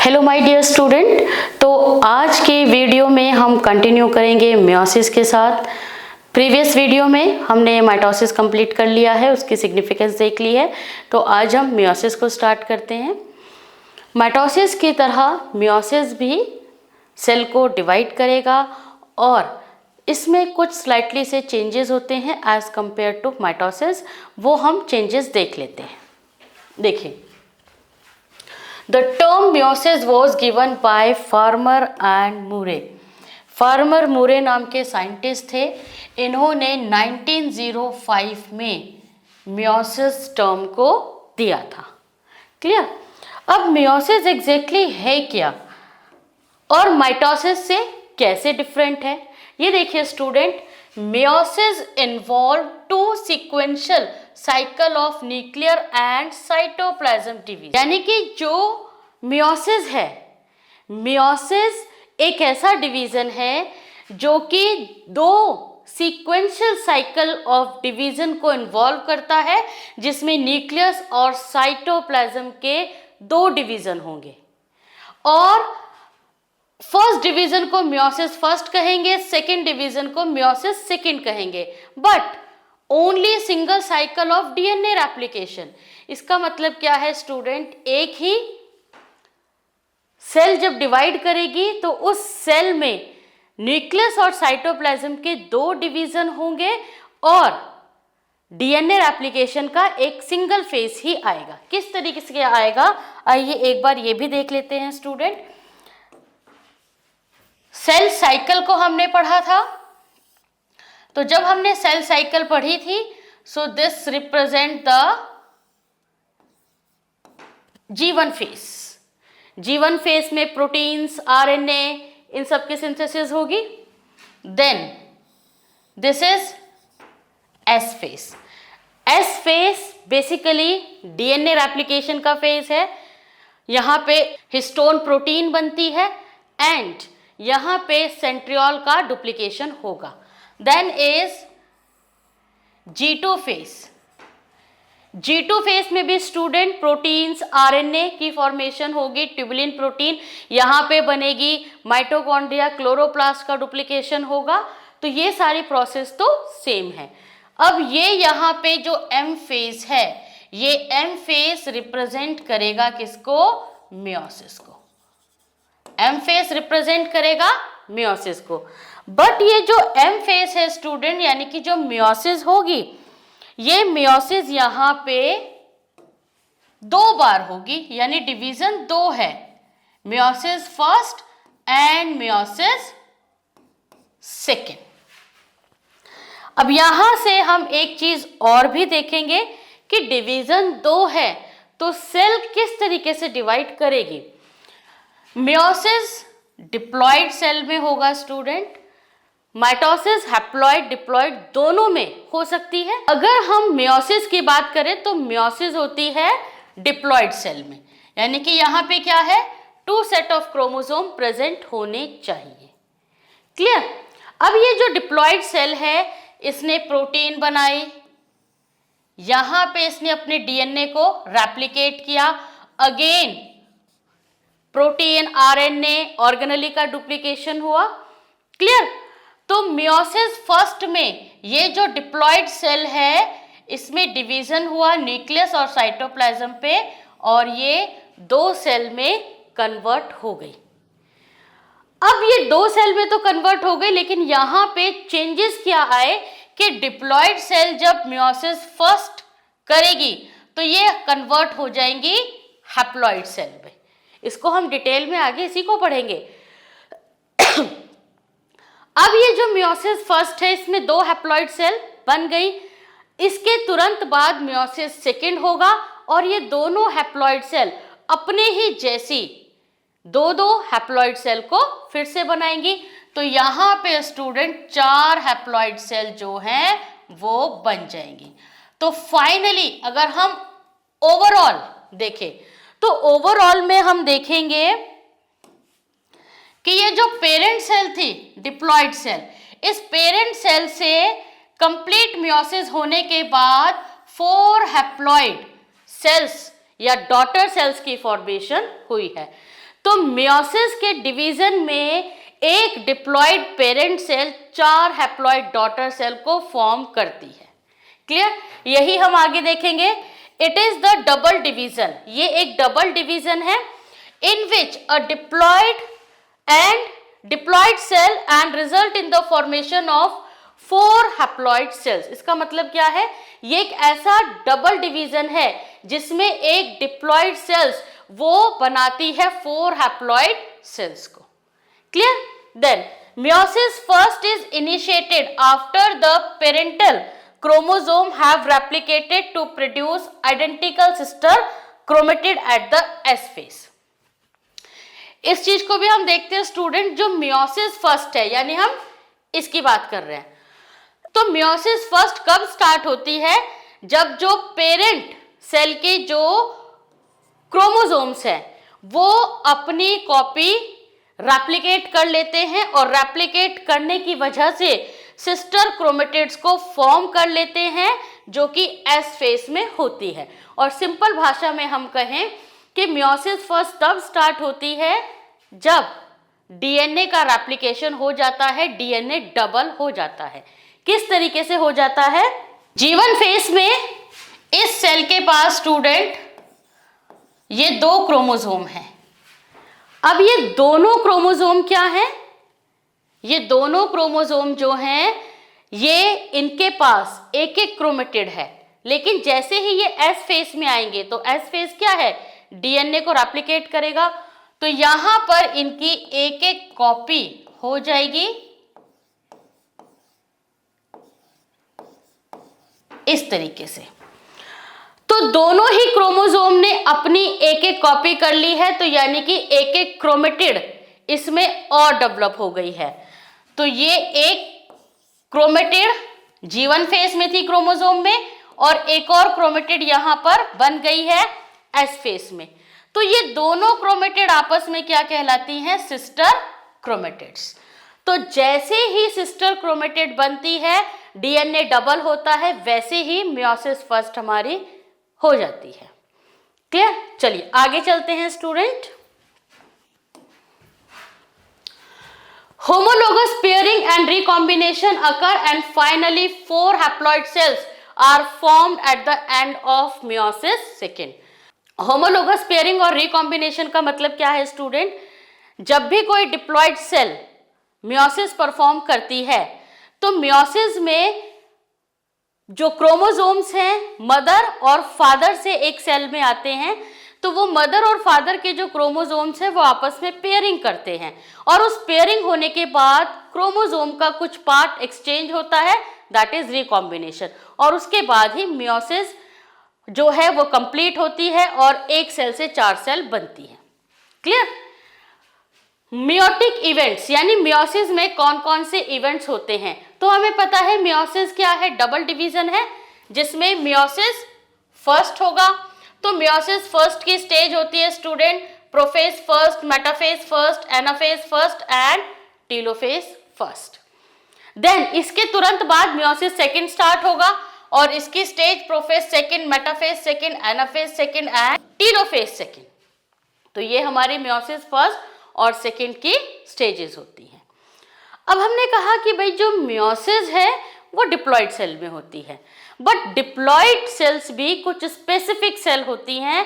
Hello my dear student. तो आज के वीडियो में हम कंटिन्यू करेंगे मियोसिस के साथ। प्रीवियस वीडियो में हमने माइटोसिस कंप्लीट कर लिया है, उसकी सिग्निफिकेंस देख ली है। तो आज हम मियोसिस को स्टार्ट करते हैं। माइटोसिस की तरह मियोसिस भी सेल को डिवाइड करेगा और इसमें कुछ स्लाइटली से चेंजेस होते हैं एज कंपेयर टू माइटोसिस। वो हम चेंजेस देख लेते हैं। देखिए, The term meiosis was given by Farmer and Murray. Farmer मुरे नाम के साइंटिस्ट थे। इन्होंने 1905 में मियोसिस टर्म को दिया था। क्लियर? अब मियोसिस एग्जैक्टली है क्या और माइटोसिस से कैसे डिफरेंट है, ये देखिए student. Meiosis involve two sequential cycle of nuclear and cytoplasm division. यानी कि जो मियोसिस है, मियोसिस एक ऐसा डिवीजन है जो कि दो सीक्वेंशियल साइकिल ऑफ डिवीजन को इन्वॉल्व करता है, जिसमें न्यूक्लियस और साइटोप्लाज्म के दो डिवीजन होंगे। और फर्स्ट डिवीजन को मियोसिस फर्स्ट कहेंगे, सेकेंड डिवीजन को मियोसिस सेकेंड कहेंगे। But only single cycle of DNA replication. इसका मतलब क्या है स्टूडेंट? एक ही सेल जब डिवाइड करेगी तो उस सेल में न्यूक्लियस और साइटोप्लाज्म के दो डिवीजन होंगे और डीएनए रेप्लिकेशन का एक सिंगल फेज ही आएगा। किस तरीके से आएगा, आइए एक बार ये भी देख लेते हैं स्टूडेंट। सेल साइकिल को हमने पढ़ा था। तो जब हमने सेल साइकिल पढ़ी थी, so this represent the G1 phase. G1 phase में प्रोटीन्स, आरएनए, इन सब की सिंथेसिस होगी। Then this is S phase. S phase basically DNA replication का फेज है। यहाँ पे हिस्टोन प्रोटीन बनती है एंड यहाँ पे सेंट्रियोल का डुप्लीकेशन होगा। Then is G2 phase. G2 phase में भी स्टूडेंट प्रोटीन्स, आरएनए की फॉर्मेशन होगी, ट्यूबुलिन प्रोटीन यहाँ पे बनेगी, माइटोकॉन्ड्रिया, क्लोरोप्लास्ट का डुप्लीकेशन होगा। तो ये सारी प्रोसेस तो सेम है। अब ये यहाँ पे जो M फेज है, ये M फेज रिप्रेजेंट करेगा किसको? मियोसिस को। M फेज रिप्रेजेंट करेगा मियोसिस को। बट ये जो M फेज है स्टूडेंट, यानी कि जो मियोसिस होगी, ये मियोसिस यहाँ पे दो बार होगी, यानी डिवीजन दो है, meiosis first and meiosis second. अब यहां से हम एक चीज और भी देखेंगे कि डिवीजन दो है तो सेल किस तरीके से डिवाइड करेगी। मियोसिस डिप्लॉइड सेल में होगा स्टूडेंट। माइटोसिस हैप्लॉइड, डिप्लॉइड दोनों में हो सकती है। अगर हम मियोसिस की बात करें तो मियोसिस होती है डिप्लॉइड सेल में, यानी कि यहाँ पे क्या है? 2 सेट ऑफ क्रोमोसोम प्रेजेंट होने चाहिए। क्लियर? अब ये जो डिप्लॉइड सेल है, इसने प्रोटीन बनाई, यहाँ पे इसने अपने डीएनए को रेप्लिकेट किया, अगेन प्रोटीन, आरएनए, ऑर्गेनेली का डुप्लीकेशन हुआ। क्लियर? तो मियोसिस फर्स्ट में ये जो डिप्लॉइड सेल है, इसमें डिवीजन हुआ न्यूक्लियस और साइटोप्लाज्म पे, और ये दो सेल में कन्वर्ट हो गई। अब ये दो सेल में तो कन्वर्ट हो गई, लेकिन यहाँ पे चेंजेस क्या आए कि डिप्लॉइड सेल जब मियोसिस फर्स्ट करेगी तो ये कन्वर्ट हो जाएंगी हैप्लॉइड सेल में। इसको हम डिटेल में आगे इसी को पढ़ेंगे। अब ये जो मियोसिस फर्स्ट है, इसमें दो हैप्लॉइड सेल बन गई। इसके तुरंत बाद मियोसिस सेकेंड होगा और ये दोनों हैप्लॉइड सेल अपने ही जैसी दो हैप्लॉइड सेल को फिर से बनाएंगी। तो यहाँ पे स्टूडेंट 4 हैप्लॉइड सेल जो हैं वो बन जाएंगी। तो फाइनली अगर हम ओवरऑल देखें तो ओवरऑल में हम देखेंगे कि ये जो पेरेंट सेल थी, डिप्लॉइड सेल, इस पेरेंट सेल से कंप्लीट मियोसिस होने के बाद 4 हैप्लॉइड सेल्स या डॉटर सेल्स की फॉर्मेशन हुई है। तो तो मियोसिस के डिवीजन में एक diploid parent cell 4 haploid daughter cell को फॉर्म करती है। क्लियर? यही हम आगे देखेंगे। It is the double division, ये एक डबल डिवीजन है in which a diploid cell and result in the formation of 4 haploid sales. इसका मतलब क्या है? ये एक ऐसा डबल डिवीजन है जिसमें एक डिप्लॉइड सेल्स वो बनाती है 4 हैप्लॉइड सेल्स को। Clear? Then meiosis first is initiated after the parental chromosome have replicated to produce identical sister chromatid at the S phase. इस चीज को भी हम देखते हैं स्टूडेंट, जो मियोसिस फर्स्ट है यानी हम इसकी बात कर रहे हैं। तो मियोसिस फर्स्ट कब स्टार्ट होती है? जब जो पेरेंट सेल के जो क्रोमोसोम्स है वो अपनी कॉपी रेप्लिकेट कर लेते हैं और रेप्लिकेट करने की वजह से सिस्टर क्रोमेटिड्स को फॉर्म कर लेते हैं जो कि एस फेज में होती है। और सिंपल भाषा में हम कहें कि मियोसिस फर्स्ट तब स्टार्ट होती है जब डीएनए का रेप्लिकेशन हो जाता है, डीएनए डबल हो जाता है। किस तरीके से हो जाता है? G1 फेज में इस सेल के पास स्टूडेंट ये 2 क्रोमोसोम हैं। अब ये दोनों क्रोमोसोम क्या है? ये दोनों क्रोमोसोम जो हैं ये इनके पास एक एक क्रोमेटिड है, लेकिन जैसे ही ये एस फेज में आएंगे तो एस फेज क्या है? डीएनए को रेप्लिकेट करेगा, तो यहां पर इनकी एक एक कॉपी हो जाएगी इस तरीके से। तो दोनों ही क्रोमोसोम ने अपनी एक एक कॉपी कर ली है, तो यानी कि एक एक क्रोमेटिड इसमें और डेवलप हो गई है। तो ये एक क्रोमेटिड G1 फेज में थी क्रोमोसोम में और एक और क्रोमेटिड यहां पर बन गई है एस फेज में। तो ये दोनों क्रोमेटिड आपस में क्या कहलाती हैं? Sister chromatids. तो जैसे ही सिस्टर क्रोमेटिड बनती है, डीएनए डबल होता है, वैसे ही मियोसिस फर्स्ट हमारी हो जाती है। क्लियर? चलिए आगे चलते हैं student. Homologous pairing and recombination occur and finally 4 haploid cells are formed at the end of meiosis second. Homologous pairing और recombination का मतलब क्या है स्टूडेंट? जब भी कोई डिप्लॉइड सेल मियोसिस परफॉर्म करती है तो मियोसिस में जो क्रोमोसोम्स हैं मदर और फादर से एक सेल में आते हैं, तो वो मदर और फादर के जो क्रोमोसोम्स हैं वो आपस में पेयरिंग करते हैं और उस पेयरिंग होने के बाद क्रोमोसोम का कुछ पार्ट एक्सचेंज होता है, दैट इज रिकॉम्बिनेशन, और उसके बाद ही मियोसिस जो है वो कंप्लीट होती है और एक सेल से 4 सेल बनती है। क्लियर? मियोटिक इवेंट्स यानी मियोसिस में कौन कौन से इवेंट्स होते हैं? तो हमें पता है मियोसिस क्या है? डबल डिवीजन है जिसमें मियोसिस फर्स्ट होगा। तो मियोसिस फर्स्ट की स्टेज होती है student prophase first, metaphase first, anaphase first and telophase first. Then इसके तुरंत बाद मियोसिस सेकंड स्टार्ट होगा और इसकी stage prophase second, metaphase second, anaphase second and telophase second. तो ये हमारी मियोसिस फर्स्ट और सेकंड की स्टेजेस होती हैं। अब हमने कहा कि भाई जो मियोसिस है वो डिप्लॉइड सेल में होती है, बट डिप्लॉइड सेल्स भी कुछ स्पेसिफिक सेल होती हैं।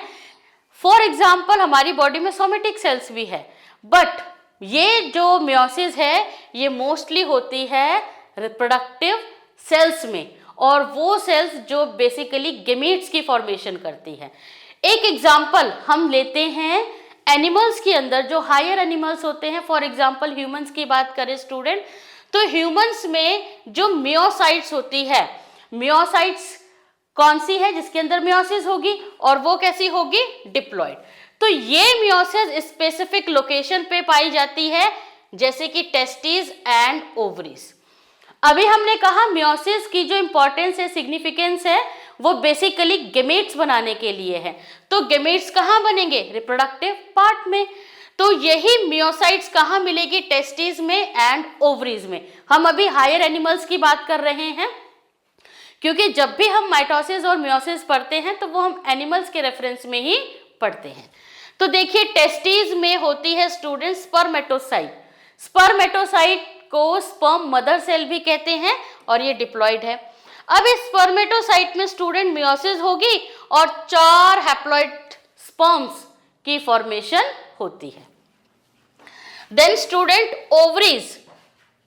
फॉर एग्जाम्पल हमारी बॉडी में सोमेटिक सेल्स भी है, बट ये जो मियोसिस है ये मोस्टली होती है रिप्रोडक्टिव सेल्स में, और वो सेल्स जो बेसिकली गेमीट्स की फॉर्मेशन करती है। एक एग्जाम्पल हम लेते हैं एनिमल्स के अंदर, जो हायर एनिमल्स होते हैं, फॉर एग्जाम्पल ह्यूमंस की बात करें स्टूडेंट, तो ह्यूमंस में जो मियोसाइट्स होती है, मियोसाइट्स कौन सी है जिसके अंदर मियोसिस होगी और वो कैसी होगी? डिप्लॉइड। तो ये मियोसिस स्पेसिफिक लोकेशन पे पाई जाती है जैसे कि टेस्टिस एंड ओवरीज। अभी हमने कहा मियोसिस की जो इंपॉर्टेंस है, सिग्निफिकेंस है, वो बेसिकली गेमेट्स बनाने के लिए है। तो गेमेट्स कहाँ बनेंगे? रिप्रोडक्टिव पार्ट में। तो यही मियोसाइट्स कहाँ मिलेगी? टेस्टिस में एंड ओवरीज में। हम अभी हायर एनिमल्स की बात कर रहे हैं क्योंकि जब भी हम माइटोसिस और मियोसिस पढ़ते हैं तो वो हम एनिमल्स के रेफरेंस में ही पढ़ते हैं। तो देखिए टेस्टिस में होती है स्टूडेंट स्पर्मेटोसाइट। स्पर्मेटोसाइट को स्पर्म मदर सेल भी कहते हैं और ये डिप्लॉइड है। अब इस स्पर्मेटोसाइट में स्टूडेंट मियोसिस होगी और 4 हैप्लॉइड स्पर्म्स की फॉर्मेशन होती है। देन स्टूडेंट ओवरीज,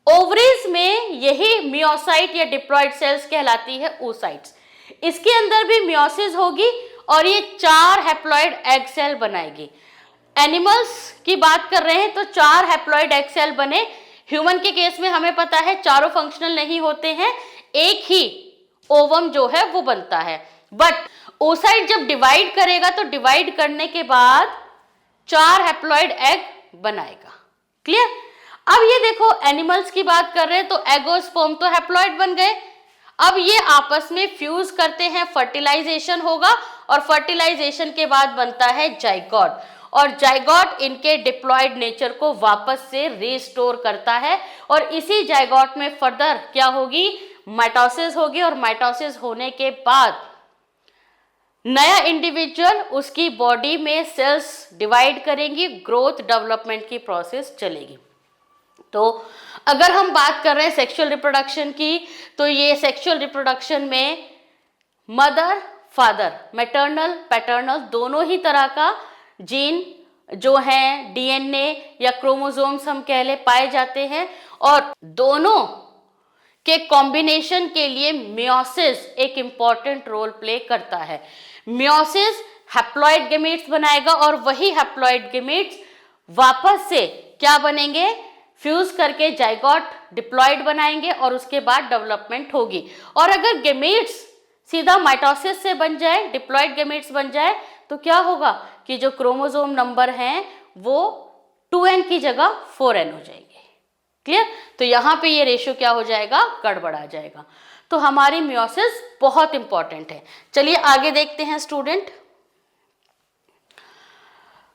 ओवरीज में यही मियोसाइट या डिप्लॉइड सेल्स कहलाती है oocytes। इसके अंदर भी मियोसिस होगी और ये 4 हैप्लॉइड एग सेल बनाएगी। एनिमल्स की बात कर रहे हैं तो 4 हैप्लॉइड एग सेल बने। ह्यूमन के केस में हमें पता है चारों फंक्शनल नहीं होते हैं, एक ही ओवम जो है वो बनता है। बट oocyte जब डिवाइड करेगा तो डिवाइड करने के बाद 4 हैप्लॉइड एग बनाएगा। क्लियर? अब ये देखो एनिमल्स की बात कर रहे हैं तो एगोस्पर्म तो हैप्लॉइड बन गए। अब ये आपस में फ्यूज करते हैं, फर्टिलाइजेशन होगा और फर्टिलाइजेशन के बाद बनता है जाइगोट, और जाइगोट इनके डिप्लॉइड नेचर को वापस से रिस्टोर करता है और इसी जाइगोट में फर्दर क्या होगी, माइटोसिस होगी और माइटोसिस होने के बाद नया इंडिविजुअल उसकी बॉडी में सेल्स डिवाइड करेंगी, ग्रोथ डेवलपमेंट की प्रोसेस चलेगी। तो अगर हम बात कर रहे हैं सेक्सुअल रिप्रोडक्शन की, तो ये सेक्सुअल रिप्रोडक्शन में मदर फादर, मैटरनल पैटर्नल दोनों ही तरह का जीन जो है डीएनए या क्रोमोसोम्स हम कह ले पाए जाते हैं और दोनों के कॉम्बिनेशन के लिए मियोसिस एक इंपॉर्टेंट रोल प्ले करता है। मियोसिस हैप्लॉइड गैमेट्स बनाएगा और वही हैप्लॉइड गैमेट्स वापस से क्या बनेंगे, फ्यूज करके जाइगोट डिप्लॉइड बनाएंगे और उसके बाद डेवलपमेंट होगी। और अगर गैमेट्स सीधा माइटोसिस से बन जाए, डिप्लॉइड गैमेट्स बन जाए, तो क्या होगा कि जो क्रोमोसोम नंबर हैं वो 2n की जगह 4n हो जाएंगे। क्लियर? तो यहाँ पे ये रेशियो क्या हो जाएगा, गड़बड़ा जाएगा। तो हमारी मियोसिस बहुत इंपॉर्टेंट है। चलिए आगे देखते हैं स्टूडेंट।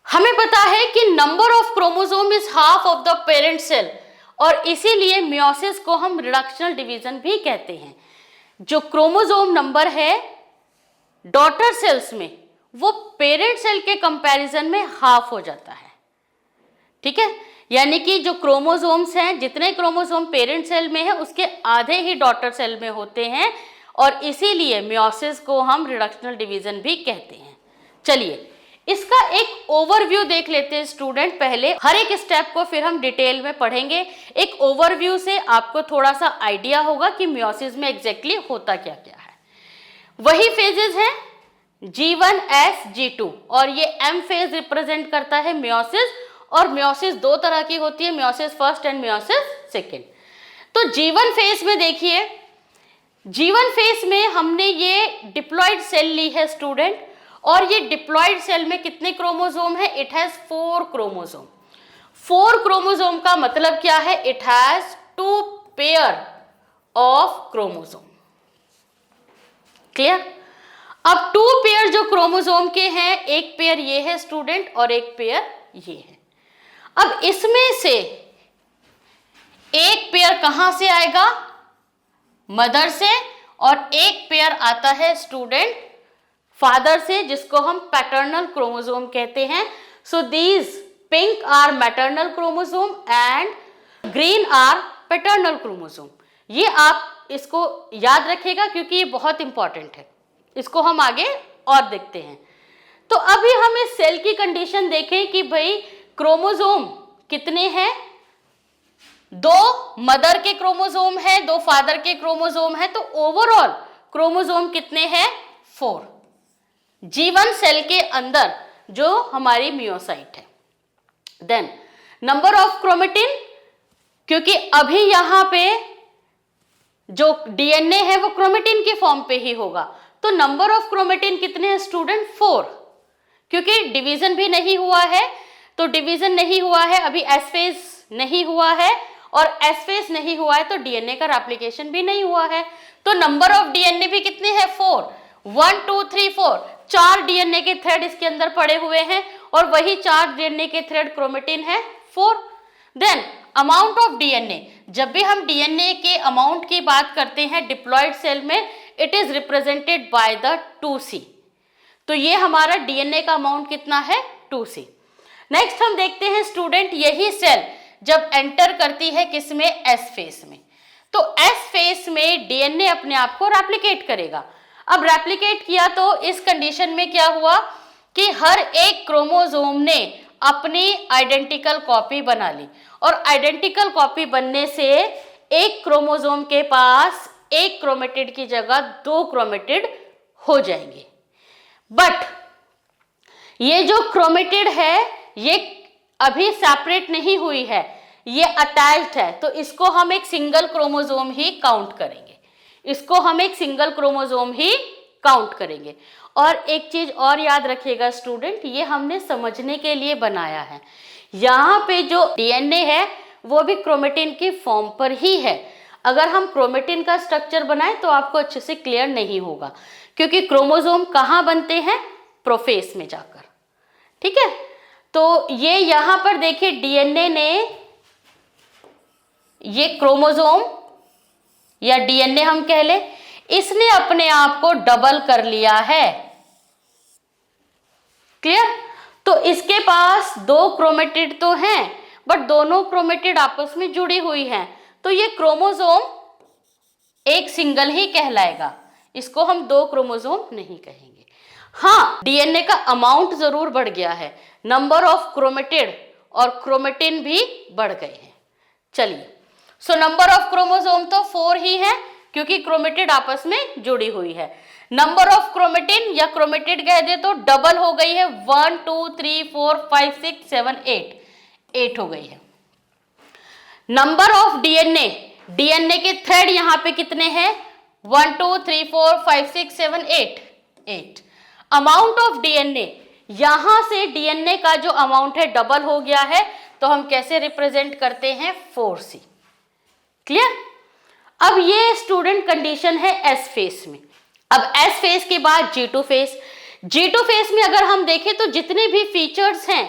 हमें पता है कि number of chromosome is half of the parent cell और इसीलिए मियोसिस को हम रिडक्शनल डिवीजन भी कहते हैं। जो क्रोमोसोम नंबर है डॉटर सेल्स में वो पेरेंट सेल के कंपैरिजन में हाफ हो जाता है। ठीक है, यानी कि जो क्रोमोसोम्स हैं, जितने क्रोमोसोम पेरेंट सेल में है उसके आधे ही डॉटर सेल में होते हैं और इसीलिए मियोसिस को हम रिडक्शनल डिवीजन भी कहते हैं। चलिए इसका एक ओवरव्यू देख लेते हैं स्टूडेंट। पहले हर एक स्टेप को फिर हम डिटेल में पढ़ेंगे। एक ओवरव्यू से आपको थोड़ा सा आइडिया होगा कि मियोसिस में एग्जैक्टली होता क्या क्या है। वही फेजेस हैं G1 S G2 और ये M फेज रिप्रेजेंट करता है मियोसिस और मियोसिस 2 तरह की होती है, meiosis first and meiosis second. तो G1 फेज में देखिए, G1 फेज में हमने ये डिप्लॉइड सेल ली है स्टूडेंट और ये डिप्लॉइड सेल में कितने क्रोमोसोम है, इट हैज 4 क्रोमोसोम। 4 क्रोमोसोम का मतलब क्या है, it has 2 pair of chromosome. Clear? अब 2 पेयर जो क्रोमोसोम के हैं, एक पेयर ये है स्टूडेंट और एक पेयर ये है। अब इसमें से एक पेयर कहां से आएगा, मदर से, और एक पेयर आता है स्टूडेंट फादर से, जिसको हम पैटर्नल क्रोमोसोम कहते हैं। So these pink are maternal chromosome and green are paternal chromosome. ये आप इसको याद रखिएगा क्योंकि ये बहुत इंपॉर्टेंट है। इसको हम आगे और देखते हैं। तो अभी हम इस सेल की कंडीशन देखें कि भाई क्रोमोसोम कितने हैं, 2 मदर के क्रोमोसोम है, 2 फादर के क्रोमोसोम है, तो ओवरऑल क्रोमोसोम कितने हैं, 4। G1 सेल के अंदर जो हमारी मियोसाइट है। देन नंबर ऑफ क्रोमेटिन, क्योंकि अभी यहां पे जो डीएनए है वो क्रोमेटिन के फॉर्म पे ही होगा, तो नंबर ऑफ क्रोमेटिन कितने हैं स्टूडेंट, 4। क्योंकि डिवीजन भी नहीं हुआ है, तो डिवीजन नहीं हुआ है, अभी एस फेज नहीं हुआ है और एस फेज नहीं हुआ है तो डीएनए का रेप्लिकेशन भी नहीं हुआ है। तो नंबर ऑफ डीएनए भी कितने हैं, 4। 1 2 3 4, 4 डीएनए के थ्रेड इसके अंदर पड़े हुए हैं और वही 4 डीएनए के थ्रेड क्रोमेटिन है 4। देन अमाउंट ऑफ डीएनए, जब भी हम डीएनए के अमाउंट की बात करते हैं डिप्लॉइड सेल में, it is represented by the 2C। तो ये हमारा डीएनए का अमाउंट कितना है, 2C। नेक्स्ट हम देखते हैं स्टूडेंट, यही सेल जब एंटर करती है किसमें, एस फेस में, तो एस फेस में डीएनए अपने आप को रेप्लिकेट करेगा। अब रेप्लिकेट किया तो इस कंडीशन में क्या हुआ कि हर एक क्रोमोसोम ने अपनी आइडेंटिकल कॉपी बना ली, और आइडेंटिकल कॉपी बनने से एक क्रोमोसोम के पास एक क्रोमेटिड की जगह 2 क्रोमेटिड हो जाएंगे। बट ये जो क्रोमेटिड है ये अभी सेपरेट नहीं हुई है, ये अटैच्ड है, तो इसको हम एक सिंगल क्रोमोसोम ही काउंट करेंगे, इसको हम एक सिंगल क्रोमोसोम ही काउंट करेंगे। और एक चीज और याद रखिएगा स्टूडेंट, ये हमने समझने के लिए बनाया है, यहाँ पे जो डीएनए है वो भी क्रोमेटिन की फॉर्म पर ही है। अगर हम क्रोमेटिन का स्ट्रक्चर बनाएं तो आपको अच्छे से क्लियर नहीं होगा, क्योंकि क्रोमोसोम कहाँ बनते हैं, प्रोफेस में जाकर। ठीक है, तो ये यहां पर देखिए डीएनए ने, ये क्रोमोसोम या डीएनए हम कह ले, इसने अपने आप को डबल कर लिया है। क्लियर, तो इसके पास 2 क्रोमेटिड तो हैं, बट दोनों क्रोमेटिड आपस में जुड़ी हुई हैं, तो ये क्रोमोसोम एक सिंगल ही कहलाएगा, इसको हम 2 क्रोमोसोम नहीं कहेंगे। हाँ, डीएनए का अमाउंट जरूर बढ़ गया है, नंबर ऑफ क्रोमेटिड और क्रोमेटिन भी बढ़ गए हैं। चलिए, सो नंबर ऑफ क्रोमोसोम तो 4 ही है, क्योंकि क्रोमेटिड आपस में जुड़ी हुई है। नंबर ऑफ क्रोमेटिन या क्रोमेटिड कह दे तो डबल हो गई है, 1 2 3 4 5 6 7 8 हो गई है। नंबर ऑफ डीएनए, डीएनए के थ्रेड यहां पे कितने हैं, 1 2 3 4 5 6 7 8। अमाउंट ऑफ डीएनए, यहां से डीएनए का जो अमाउंट है डबल हो गया है, तो हम कैसे रिप्रेजेंट करते हैं, 4C। क्लियर, अब ये स्टूडेंट कंडीशन है एस फेस में। अब एस फेस के बाद G2 फेस, G2 फेस में अगर हम देखें तो जितने भी फीचर्स हैं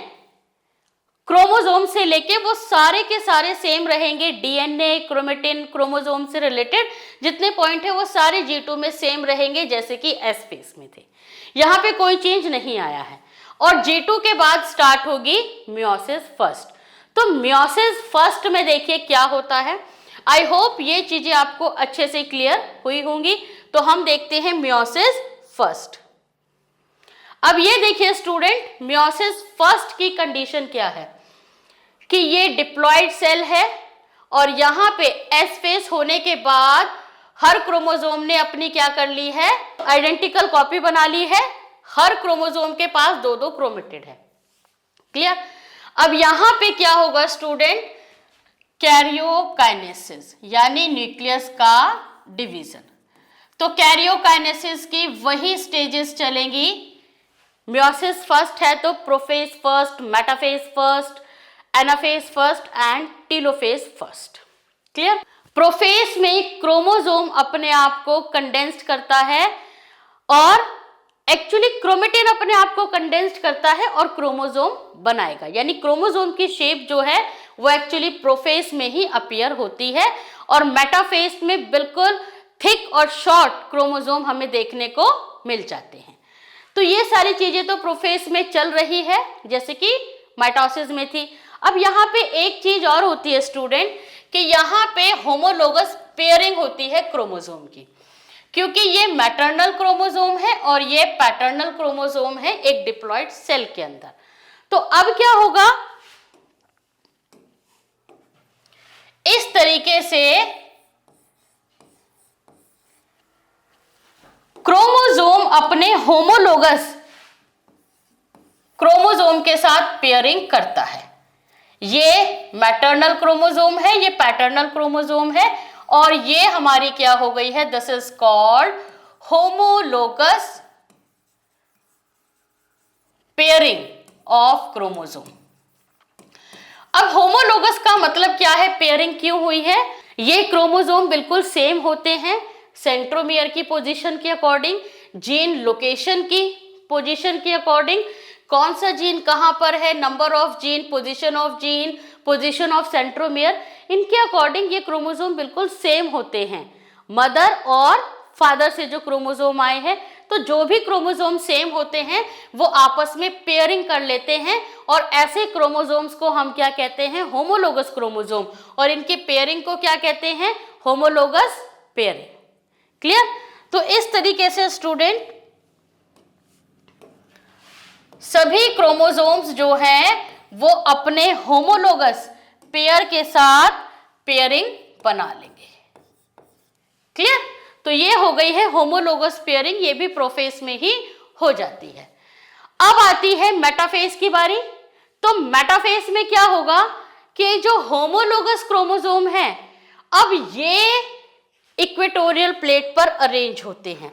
क्रोमोसोम से लेके वो सारे के सारे सेम रहेंगे। डीएनए, क्रोमेटिन, क्रोमोसोम से रिलेटेड जितने पॉइंट है वो सारे G2 में सेम रहेंगे जैसे कि एस फेस में थे, यहाँ पे कोई चेंज नहीं आया है। और G2 के बाद स्टार्ट होगी मियोसिस फर्स्ट। तो मियोसिस फर्स्ट में देखिए क्या होता है, आई होप ये चीजें आपको अच्छे से क्लियर हुई होंगी। तो हम देखते हैं मियोसिस फर्स्ट। अब ये देखिए स्टूडेंट, मियोसिस फर्स्ट की कंडीशन क्या है कि ये डिप्लॉयड सेल है, और यहाँ पे एस फेस होने के बाद हर क्रोमोसोम ने अपनी क्या कर ली है, आइडेंटिकल कॉपी बना ली है। हर क्रोमोसोम के पास 2 क्रोमेटिड है। क्लियर, अब यहां पे क्या होगा स्टूडेंट, कैरियोकाइनेसिस यानी न्यूक्लियस का डिवीजन। तो कैरियोकाइनेसिस की वही स्टेजेस चलेंगी। मियोसिस फर्स्ट है तो prophase first, metaphase first, anaphase first and telophase first. Clear, prophase में क्रोमोसोम अपने आप को कंडेंस्ड करता है, और एक्चुअली क्रोमेटिन अपने आप को कंडेंस्ड करता है और क्रोमोसोम बनाएगा, यानी क्रोमोसोम की शेप जो है वो एक्चुअली प्रोफेज में ही अपीयर होती है, और मेटाफेज में बिल्कुल थिक और शॉर्ट क्रोमोसोम हमें देखने को मिल जाते हैं। तो ये सारी चीजें तो प्रोफेज में चल रही है जैसे कि माइटोसिस में थी। अब यहाँ पे एक चीज और होती है स्टूडेंट कि यहाँ पे होमोलोगस पेयरिंग होती है क्रोमोसोम की, क्योंकि ये मैटरनल क्रोमोसोम है और ये पैटर्नल क्रोमोसोम है एक डिप्लॉयड सेल के अंदर। तो अब क्या होगा, इस तरीके से क्रोमोसोम अपने होमोलोगस क्रोमोसोम के साथ पेयरिंग करता है। ये मैटरनल क्रोमोसोम है, ये पैटर्नल क्रोमोसोम है, और ये हमारी क्या हो गई है, this is called homologous pairing of chromosome. अब होमोलोगस का मतलब क्या है, पेयरिंग क्यों हुई है, ये क्रोमोसोम बिल्कुल सेम होते हैं सेंट्रोमियर की पोजीशन के अकॉर्डिंग, जीन लोकेशन की पोजीशन के अकॉर्डिंग, कौन सा जीन कहां पर है, number of gene, position of centromere, इनके अकॉर्डिंग ये क्रोमोसोम बिल्कुल सेम होते हैं। मदर और फादर से जो क्रोमोसोम आए हैं तो जो भी क्रोमोसोम सेम होते हैं वो आपस में पेयरिंग कर लेते हैं, और ऐसे क्रोमोसोम्स को हम क्या कहते हैं, होमोलोगस क्रोमोसोम, और इनकी पेयरिंग को क्या कहते हैं, होमोलोगस पेयरिंग। क्लियर? तो इस तरीके से स्टूडेंट सभी क्रोमोसोम्स जो हैं वो अपने होमोलोगस पेयर के साथ पेयरिंग बना लेंगे। क्लियर? तो ये हो गई है होमोलोगस पेयरिंग, ये भी प्रोफेज में ही हो जाती है। अब आती है मेटाफेज की बारी। तो मेटाफेज में क्या होगा कि जो होमोलोगस क्रोमोसोम है अब ये इक्वेटोरियल प्लेट पर अरेंज होते हैं।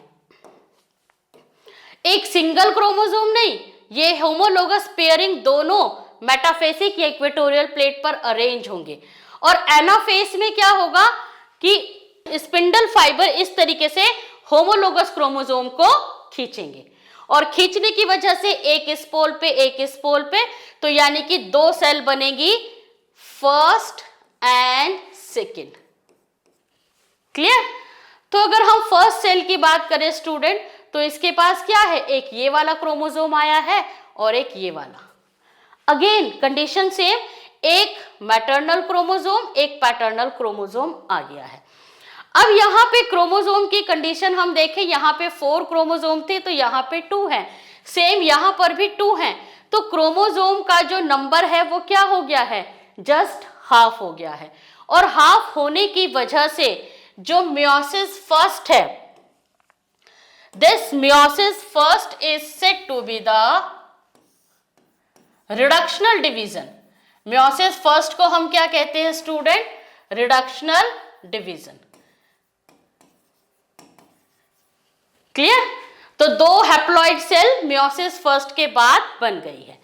एक सिंगल क्रोमोसोम नहीं, ये होमोलोगस पेयरिंग दोनों मेटाफेसिक या इक्वेटोरियल प्लेट पर अरेंज होंगे। और एनाफेज में क्या होगा कि स्पिंडल फाइबर इस तरीके से होमोलोगस क्रोमोसोम को खींचेंगे, और खींचने की वजह से एक इस पोल पे एक इस पोल पे, तो यानी कि दो सेल बनेगी, फर्स्ट एंड सेकेंड। क्लियर? तो अगर हम फर्स्ट सेल की बात करें स्टूडेंट, तो इसके पास क्या है, एक ये वाला क्रोमोसोम आया है और एक ये वाला। अगेन कंडीशन सेम, एक मैटरनल क्रोमोसोम एक पैटर्नल क्रोमोसोम आ गया है। अब यहाँ पे क्रोमोसोम की कंडीशन हम देखें, यहाँ पे 4 क्रोमोसोम थे तो यहाँ पे 2 हैं, सेम यहाँ पर भी 2 हैं, तो क्रोमोसोम का जो नंबर है वो क्या हो गया है, जस्ट हाफ हो गया है। और हाफ होने की वजह से जो मियोसिस फर्स्ट है, this meiosis first is said to be the reductional division. Meiosis first को हम क्या कहते हैं स्टूडेंट, रिडक्शनल डिवीजन। क्लियर? तो 2 हैप्लॉइड सेल मियोसिस फर्स्ट के बाद बन गई है।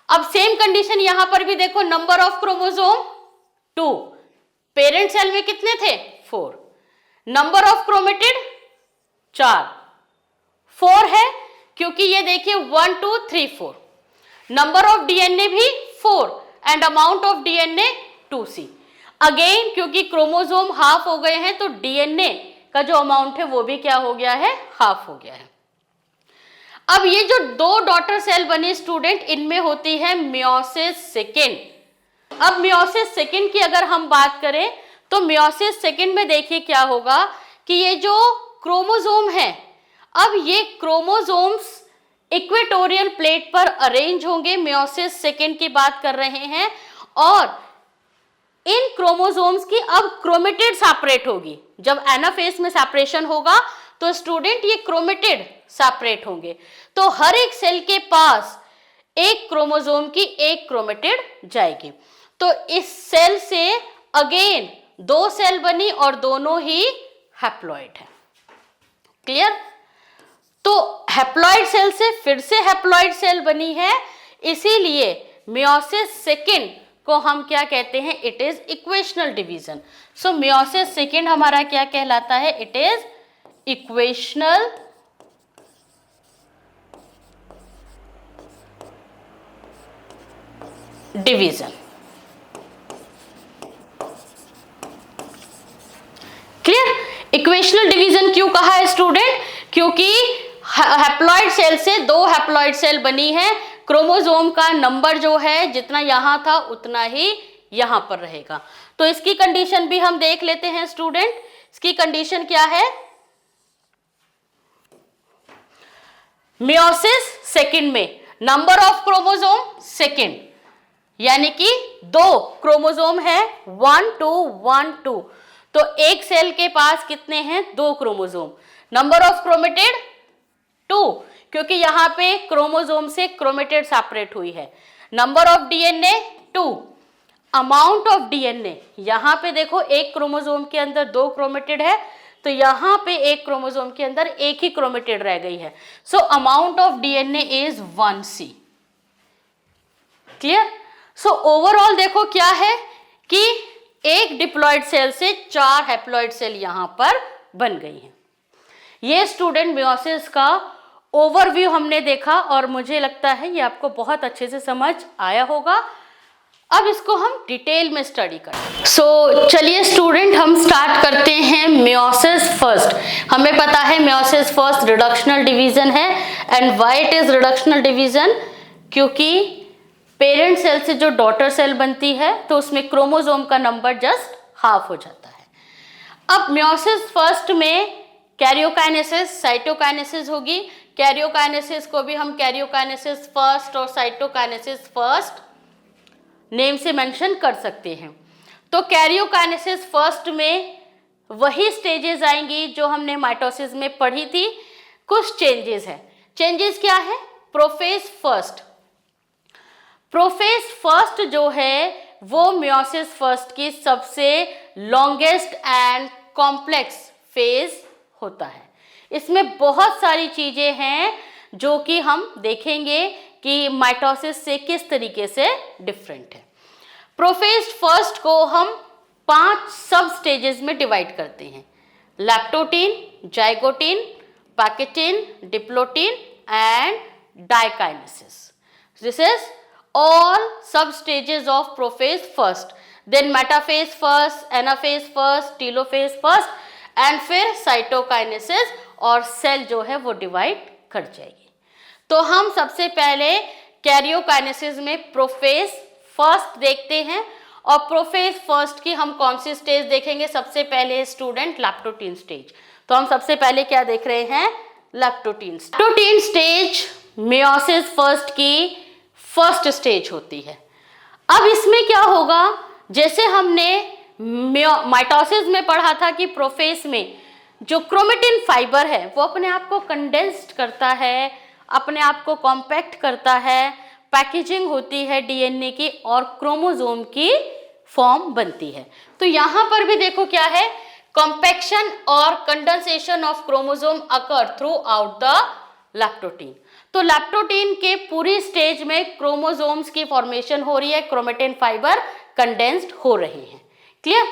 अब सेम कंडीशन यहां पर भी देखो, number of chromosome 2, parent cell में कितने थे 4, नंबर ऑफ क्रोमेटिड 4 है, क्योंकि ये देखिए 1 2 3 4, नंबर ऑफ डीएनए भी 4 and amount of DNA 2C। Again क्योंकि क्रोमोसोम हाफ हो गए हैं तो डीएनए का जो अमाउंट है वो भी क्या हो गया है, हाफ हो गया है। अब ये जो 2 डॉटर सेल बनी स्टूडेंट, इनमें होती है मियोसिस सेकेंड। अब मियोसिस सेकेंड की अगर हम बात करें तो मियोसिस सेकेंड में देखिए क्या होगा कि ये जो क्रोमोसोम है, अब ये क्रोमोसोम्स इक्वेटोरियल प्लेट पर अरेंज होंगे, मियोसिस सेकेंड की बात कर रहे हैं, और इन क्रोमोसोम्स की अब क्रोमेटिड सेपरेट होगी। जब एनाफेज में सेपरेशन होगा तो स्टूडेंट ये क्रोमेटिड सेपरेट होंगे, तो हर एक सेल के पास एक क्रोमोसोम की एक क्रोमेटिड जाएगी। तो इस सेल से अगेन 2 सेल बनी और दोनों ही हैप्लॉइड है। क्लियर? तो हैप्लॉइड सेल से फिर से हैप्लॉइड सेल बनी है, इसीलिए मियोसिस सेकेंड को हम क्या कहते हैं, it is equational division. So meiosis second हमारा क्या कहलाता है, it is equational division. Clear? Equational division क्यों कहा है स्टूडेंट, क्योंकि हैप्लॉइड सेल से 2 हैप्लॉइड सेल बनी है, क्रोमोसोम का नंबर जो है जितना यहां था उतना ही यहां पर रहेगा। तो इसकी कंडीशन भी हम देख लेते हैं स्टूडेंट। इसकी कंडीशन क्या है, मियोसिस सेकेंड में नंबर ऑफ क्रोमोसोम सेकेंड, यानी कि 2 क्रोमोसोम है 1 2 1 2, तो एक सेल के पास कितने हैं, 2 क्रोमोसोम। नंबर ऑफ क्रोमेटिड 2, क्योंकि यहां पे क्रोमोसोम से क्रोमेटिड सेपरेट हुई है। Number of DNA 2, amount of DNA, यहां पे देखो एक क्रोमोसोम के अंदर 2 क्रोमेटिड है, तो यहां पे एक क्रोमोसोम के अंदर एक ही क्रोमेटिड रह गई है। So amount of DNA is 1C। Clear? So overall देखो क्या है कि एक डिप्लॉइड सेल से 4 हैप्लॉइड सेल यहां पर बन गई हैं। ये स्टूडेंट मियोसिस का ओवरव्यू हमने देखा और मुझे लगता है ये आपको बहुत अच्छे से समझ आया होगा। अब इसको हम डिटेल में स्टडी करें। सो चलिए स्टूडेंट, हम स्टार्ट करते हैं मियोसिस फर्स्ट। हमें पता है मियोसिस फर्स्ट रिडक्शनल डिवीजन है। And why it is reductional division? क्योंकि पेरेंट सेल से जो डॉटर सेल बनती है तो उसमें क्रोमोसोम का नंबर जस्ट हाफ हो जाता है। अब मियोसिस फर्स्ट में कैरियोकाइनेसिस, साइटोकाइनेसिस होगी। कैरियोकाइनेसिस को भी हम कैरियोकाइनेसिस फर्स्ट और साइटोकाइनेसिस फर्स्ट नेम से मेंशन कर सकते हैं। तो कैरियोकाइनेसिस फर्स्ट में वही स्टेजेस आएंगी जो हमने माइटोसिस में पढ़ी थी। कुछ चेंजेस है। चेंजेस क्या है? Prophase first. प्रोफेज फर्स्ट जो है वो मियोसिस फर्स्ट की सबसे लॉन्गेस्ट एंड कॉम्प्लेक्स फेज होता है। इसमें बहुत सारी चीजें हैं जो कि हम देखेंगे कि माइटोसिस से किस तरीके से डिफरेंट है। प्रोफेज फर्स्ट को हम 5 सब स्टेजेस में डिवाइड करते हैं: leptotene, zygotene, pachytene, diplotene and diakinesis. This is all sub stages of prophase first, then metaphase first, anaphase first, telophase first and फिर cytokinesis और सेल जो है वो डिवाइड कर जाएगी। तो हम सबसे पहले कैरियोकाइनेसिस में प्रोफेज फर्स्ट देखते हैं। और प्रोफेज फर्स्ट की हम कौन सी स्टेज देखेंगे? सबसे पहले स्टूडेंट लैक्टोटीन स्टेज। तो हम सबसे पहले क्या देख रहे हैं? लैक्टोटीन। लैक्टोटीन स्टेज मियोसिस फर्स्ट की फर्स्ट स्टेज होती है। अब इसमें क्या होगा? जैसे हमने माइटोसिस में पढ़ा था कि प्रोफेज में जो क्रोमेटिन फाइबर है वो अपने आप को कंडेंस्ड करता है, अपने आप को कॉम्पैक्ट करता है, पैकेजिंग होती है डीएनए की और क्रोमोसोम की फॉर्म बनती है। तो यहाँ पर भी देखो क्या है, कॉम्पैक्शन और condensation of chromosome occur throughout the leptotene. तो लैक्टोटीन के पूरी स्टेज में क्रोमोसोम्स की फॉर्मेशन हो रही है, क्रोमेटिन फाइबर कंडेंस्ड हो रहे हैं। क्लियर?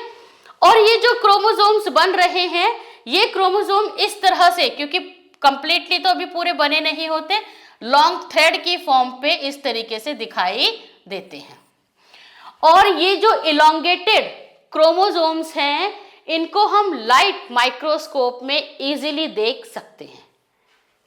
और ये जो क्रोमोसोम्स बन रहे हैं, ये क्रोमोसोम इस तरह से, क्योंकि कंप्लीटली तो अभी पूरे बने नहीं होते, लॉन्ग थ्रेड की फॉर्म पे इस तरीके से दिखाई देते हैं। और ये जो इलोंगेटेड क्रोमोसोम्स हैं, इनको हम लाइट माइक्रोस्कोप में इजीली देख सकते हैं।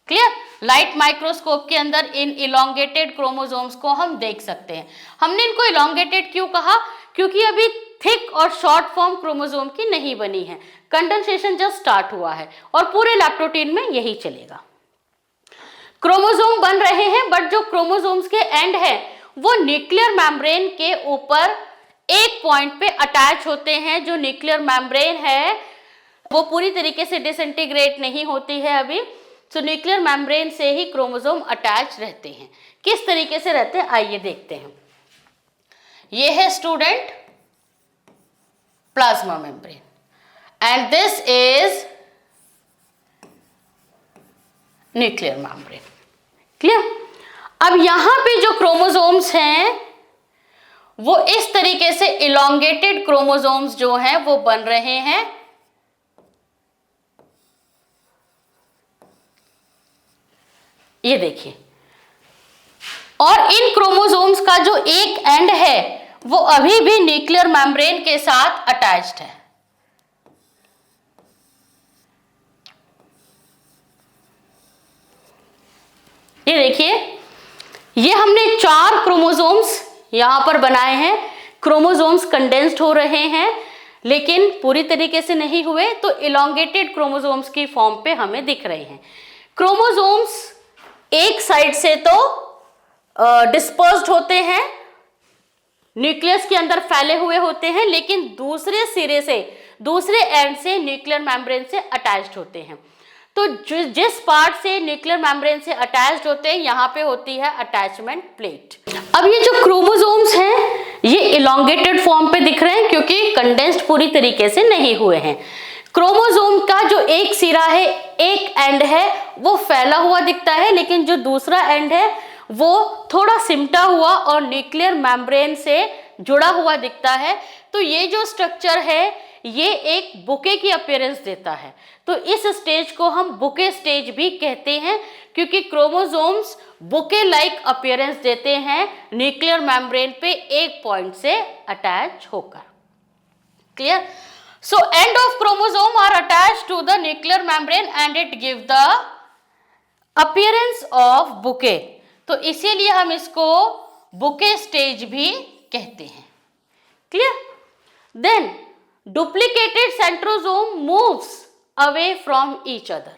क्लियर? लाइट माइक्रोस्कोप के अंदर इन इलोंगेटेड क्रोमोसोम्स को हम देख सकते हैं। हमने इनको इलोंगेटेड क्यों कहा? क्योंकि अभी थिक और शॉर्ट फॉर्म क्रोमोसोम की नहीं बनी है, कंडेंसेशन जस्ट स्टार्ट हुआ है और पूरे लैक्टोटीन में यही चलेगा। क्रोमोसोम बन रहे हैं, बट जो क्रोमोसोम्स के एंड है वो न्यूक्लियर मेम्ब्रेन के ऊपर एक पॉइंट पे अटैच होते हैं। जो न्यूक्लियर मेम्ब्रेन है वो पूरी तरीके से डिसइंटीग्रेट नहीं होती है अभी। तो न्यूक्लियर मेम्ब्रेन से ही क्रोमोसोम अटैच रहते हैं। किस तरीके से रहते हैं आइए देखते हैं। ये है student plasma membrane and this is nuclear membrane. Clear? अब यहां पे जो क्रोमोसोम्स हैं वो इस तरीके से इलोंगेटेड क्रोमोसोम्स जो हैं वो बन रहे हैं। ये देखिए, और इन क्रोमोसोम्स का जो एक एंड है वो अभी भी न्यूक्लियर मेम्ब्रेन के साथ अटैच्ड है। ये देखिए, ये हमने 4 क्रोमोसोम्स यहां पर बनाए हैं। क्रोमोसोम्स कंडेंस्ड हो रहे हैं लेकिन पूरी तरीके से नहीं हुए, तो इलोंगेटेड क्रोमोसोम्स की फॉर्म पे हमें दिख रहे हैं। क्रोमोसोम्स एक साइड से तो डिस्पर्स्ड होते हैं, न्यूक्लियस के अंदर फैले हुए होते हैं, लेकिन दूसरे सिरे से, दूसरे एंड से न्यूक्लियर मेम्ब्रेन से अटैच्ड होते हैं। तो जिस पार्ट से न्यूक्लियर मेम्ब्रेन से अटैच्ड होते हैं यहाँ पे होती है अटैचमेंट प्लेट। अब ये जो क्रोमोसोम्स हैं ये इलोंगेटेड फॉर्म पे दिख रहे हैं क्योंकि कंडेंस्ड पूरी तरीके से नहीं हुए हैं। क्रोमोसोम का जो एक सिरा है, एक एंड है, वो फैला हुआ दिखता है, लेकिन जो दूसरा एंड है वो थोड़ा सिमटा हुआ और न्यूक्लियर मेम्ब्रेन से जुड़ा हुआ दिखता है। तो ये जो स्ट्रक्चर है ये एक बुके की अपीयरेंस देता है। तो इस स्टेज को हम बुके स्टेज भी कहते हैं, क्योंकि क्रोमोसोम्स बुके लाइक अपीयरेंस देते हैं न्यूक्लियर मेम्ब्रेन पे एक पॉइंट से अटैच होकर। Clear? So end of chromosome are attached to the nuclear membrane and it give the appearance of bouquet. तो इसीलिए हम इसको बुके स्टेज भी कहते हैं। Clear? Then duplicated centrosome moves away from each other.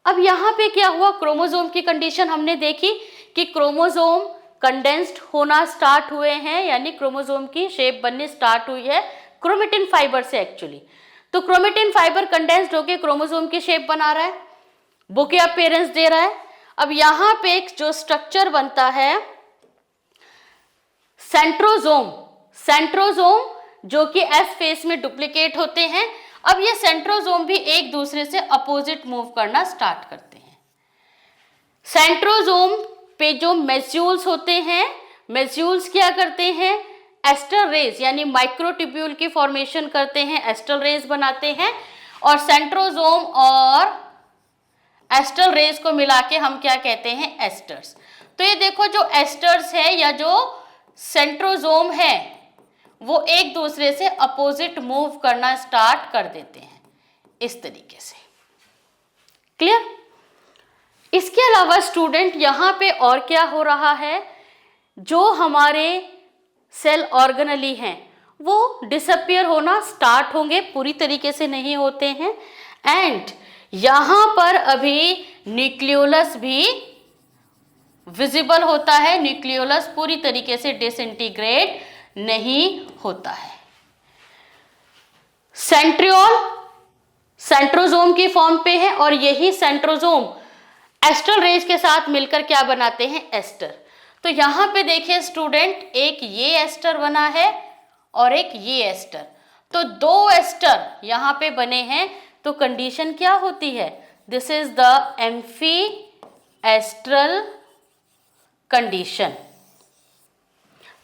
अब यहाँ पे क्या हुआ, क्रोमोसोम की कंडीशन हमने देखी कि क्रोमोसोम कंडेंस्ड होना स्टार्ट हुए हैं, यानी क्रोमोसोम की शेप बननी स्टार्ट हुई है क्रोमेटिन फाइबर से एक्चुअली। तो क्रोमेटिन फाइबर कंडेंस्ड होकर क्रोमोसोम की शेप बना रहा है, बुके अपीयरेंस दे रहा है। अब यहाँ पे एक जो स्ट्रक्चर बनता है सेंट्रोसोम, सेंट्रोसोम जो कि एस फेस में डुप्लीकेट होते हैं। अब ये सेंट्रोसोम भी एक दूसरे से अपोजिट मूव करना स्टार्ट करते हैं। सेंट्रोसोम पे जो मेस्यूल्स होते हैं, मेस्यूल्स क्या करते हैं, एस्टर रेज यानी माइक्रोट्यूब्यूल की फॉर्मेशन करते हैं, एस्टर रेज बनाते हैं, और सेंट्रोसोम और एस्टर रेज को मिला के हम क्या कहते हैं, एस्टर्स। तो ये देखो जो एस्टर्स है या जो सेंट्रोसोम है वो एक दूसरे से अपोजिट मूव करना स्टार्ट कर देते हैं इस तरीके से। क्लियर? इसके अलावा स्टूडेंट यहाँ पे और क्या हो रहा है, जो हमारे सेल ऑर्गेनेली हैं वो डिसअपियर होना स्टार्ट होंगे, पूरी तरीके से नहीं होते हैं। एंड यहाँ पर अभी न्यूक्लियोलस भी विजिबल होता है, न्यूक्लियोलस पूरी तरीके से डिसइंटीग्रेट नहीं होता है। सेंट्रियोल सेंट्रोसोम की फॉर्म पे है, और यही सेंट्रोसोम एस्टर रेज के साथ मिलकर क्या बनाते हैं, एस्टर। तो यहां पे देखिए स्टूडेंट, एक ये एस्टर बना है और एक ये एस्टर, तो दो एस्टर यहां पे बने हैं। तो कंडीशन क्या होती है, this is the amphi astral condition.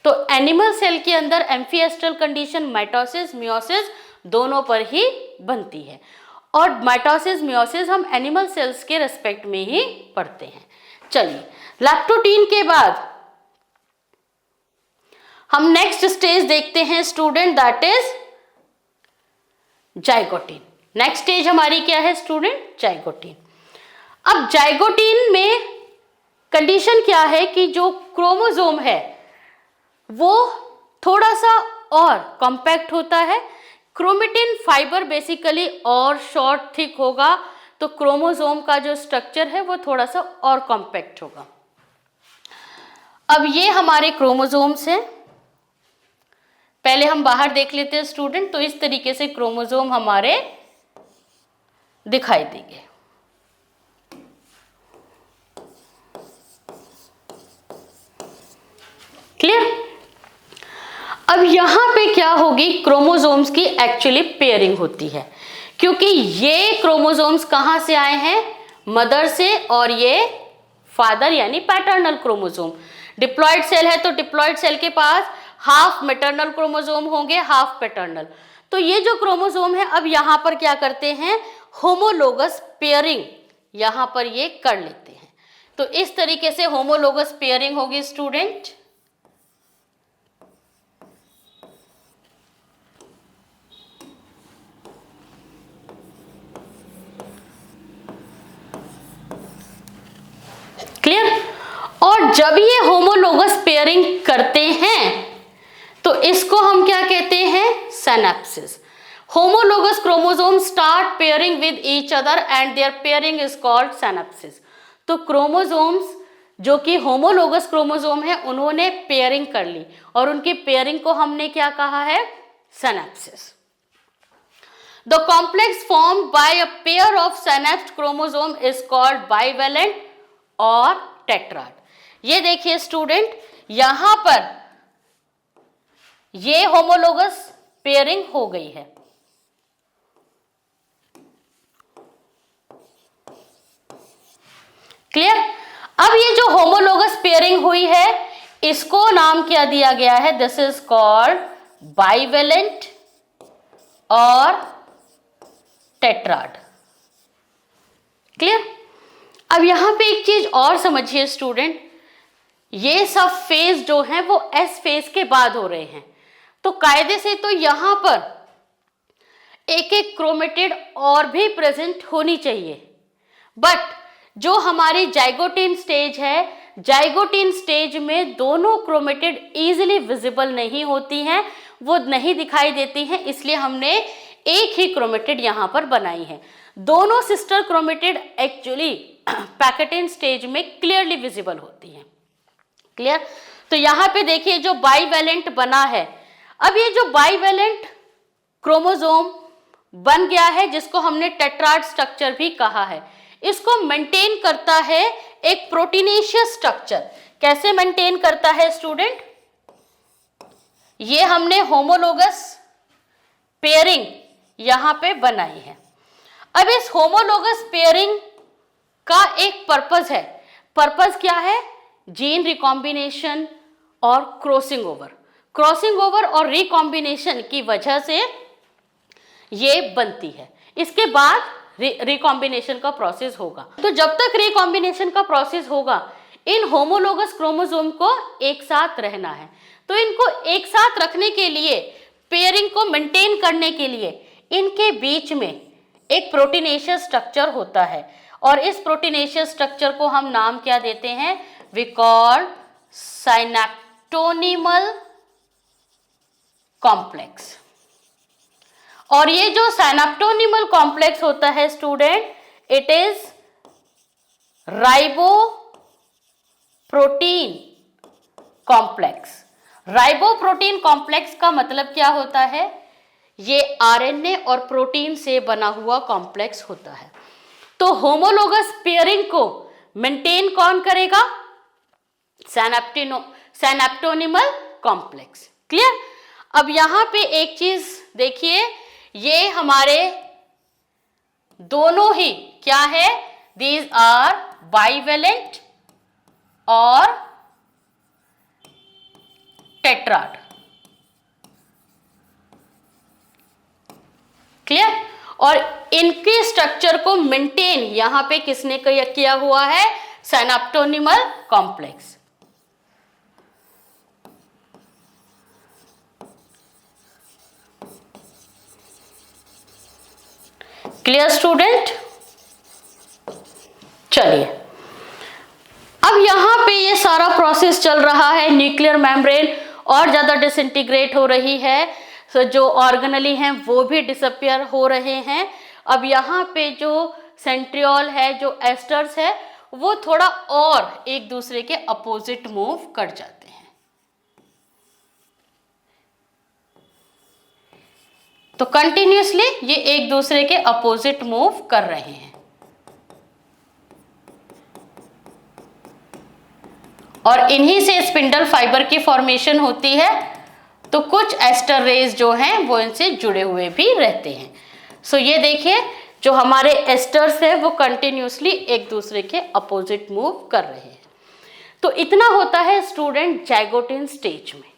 तो एनिमल सेल के अंदर amphi astral condition mitosis meiosis दोनों पर ही बनती है, और माइटोसिस मियोसिस हम एनिमल सेल्स के रेस्पेक्ट में ही पढ़ते हैं। चलिए, लैक्टोटीन के बाद हम नेक्स्ट स्टेज देखते हैं student, that is zygotene. Next stage हमारी क्या है स्टूडेंट, जाइगोटीन। अब जाइगोटीन में कंडीशन क्या है कि जो क्रोमोसोम है वो थोड़ा सा और कॉम्पैक्ट होता है, क्रोमेटिन फाइबर बेसिकली और शॉर्ट थिक होगा, तो क्रोमोसोम का जो स्ट्रक्चर है वो थोड़ा सा और कॉम्पैक्ट होगा। अब ये हमारे क्रोमोसोम्स हैं, पहले हम बाहर देख लेते हैं स्टूडेंट। तो इस तरीके से क्रोमोसोम हमारे दिखाई देंगे। क्लियर? अब यहां पे क्या होगी, क्रोमोसोम्स की एक्चुअली पेयरिंग होती है, क्योंकि ये क्रोमोसोम्स कहां से आए हैं, मदर से, और ये फादर यानी पैटर्नल क्रोमोसोम। डिप्लॉइड सेल है तो डिप्लॉइड सेल के पास हाफ मैटरनल क्रोमोसोम होंगे, हाफ पैटर्नल। तो ये जो क्रोमोसोम है अब यहां पर क्या करते हैं, होमोलोगस पेयरिंग यहां पर ये कर लेते हैं। तो इस तरीके से होमोलोगस पेयरिंग होगी स्टूडेंट। क्लियर? और जब ये होमोलोगस पेयरिंग करते हैं तो इसको हम क्या कहते हैं, synapsis. Homologous chromosome start pairing with each other and their pairing is called synapsis. तो क्रोमोसोम्स जो कि होमोलोगस क्रोमोसोम है उन्होंने पेयरिंग कर ली, और उनकी पेयरिंग को हमने क्या कहा है, synapsis. The complex form by a pair of synapsed chromosome is called bivalent और टेट्राड। ये देखिए स्टूडेंट, यहां पर ये होमोलोगस पेयरिंग हो गई है। क्लियर? अब ये जो होमोलोगस पेयरिंग हुई है इसको नाम क्या दिया गया है, दिस इज कॉल्ड बाइवेलेंट और टेट्राड। क्लियर? अब यहां पे एक चीज और समझिए स्टूडेंट, ये सब फेज जो है वो एस फेज के बाद हो रहे हैं, तो कायदे से तो यहां पर एक एक क्रोमेटिड और भी प्रेजेंट होनी चाहिए, बट जो हमारी जाइगोटिन स्टेज है, जाइगोटिन स्टेज में दोनों क्रोमेटिड इजीली विजिबल नहीं होती हैं, वो नहीं दिखाई देती हैं, इसलिए हमने एक ही क्रोमेटिड यहां पर बनाई है। दोनों sister chromatid actually pachytene stage में क्लियरली विजिबल होती हैं। क्लियर? तो यहां पे देखिए जो बाईवैलेंट बना है, अब ये जो बाईवैलेंट क्रोमोसोम बन गया है, जिसको हमने टेट्राड स्ट्रक्चर भी कहा है, इसको मेंटेन करता है एक प्रोटीनेशियस स्ट्रक्चर। कैसे मेंटेन करता है स्टूडेंट? ये हमने होमोलोगस पेयरिंग यहां पे बनाई है। अब इस होमोलोगस पेयरिंग का एक पर्पस है। पर्पस क्या है? जीन रिकॉम्बिनेशन और क्रॉसिंग ओवर। क्रॉसिंग ओवर और रिकॉम्बिनेशन की वजह से ये बनती है। इसके बाद रिकॉम्बिनेशन का प्रोसेस होगा। तो जब तक रिकॉम्बिनेशन का प्रोसेस होगा, इन होमोलोगस क्रोमोसोम को एक साथ रहना है। तो इनको एक साथ रखने के लिए, पेयरिंग को मेंटेन करने के लिए, इनके बीच में एक प्रोटीनेशियस स्ट्रक्चर होता है, और इस प्रोटीनेशियस स्ट्रक्चर को हम नाम क्या देते हैं? We call synaptonemal complex. और ये जो साइनेप्टोनिमल कॉम्प्लेक्स होता है student, it is riboprotein complex. Riboprotein complex का मतलब क्या होता है? ये आरएनए और प्रोटीन से बना हुआ कॉम्प्लेक्स होता है। तो होमोलोगस पेयरिंग को मेंटेन कौन करेगा? साइनेप्टोनिमल कॉम्प्लेक्स। क्लियर? अब यहां पे एक चीज देखिए, ये हमारे दोनों ही क्या है? दीज आर बाईवैलेंट और टेट्राड। क्लियर? और इनके स्ट्रक्चर को मेंटेन यहां पे किसने किया हुआ है? साइनेप्टोनिमल कॉम्प्लेक्स। Clear student? चलिए, अब यहां पे ये सारा प्रोसेस चल रहा है, न्यूक्लियर मेम्ब्रेन और ज्यादा डिसइंटीग्रेट हो रही है, तो जो ऑर्गेनेली हैं वो भी डिसअपियर हो रहे हैं। अब यहाँ पे जो सेंट्रियोल है, जो एस्टर्स है, वो थोड़ा और एक दूसरे के अपोजिट मूव कर जाते हैं। तो कंटिन्यूसली ये एक दूसरे के अपोजिट मूव कर रहे हैं, और इन्हीं से स्पिंडल फाइबर की फॉर्मेशन होती है। तो कुछ एस्टर रेज जो हैं वो इनसे जुड़े हुए भी रहते हैं। सो ये देखिए, जो हमारे एस्टर्स हैं वो कंटिन्यूसली एक दूसरे के अपोजिट मूव कर रहे हैं। तो इतना होता है स्टूडेंट जाइगोटिन स्टेज में।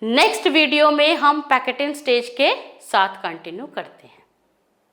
नेक्स्ट वीडियो में हम पैकेटिन स्टेज के साथ कंटिन्यू करते हैं।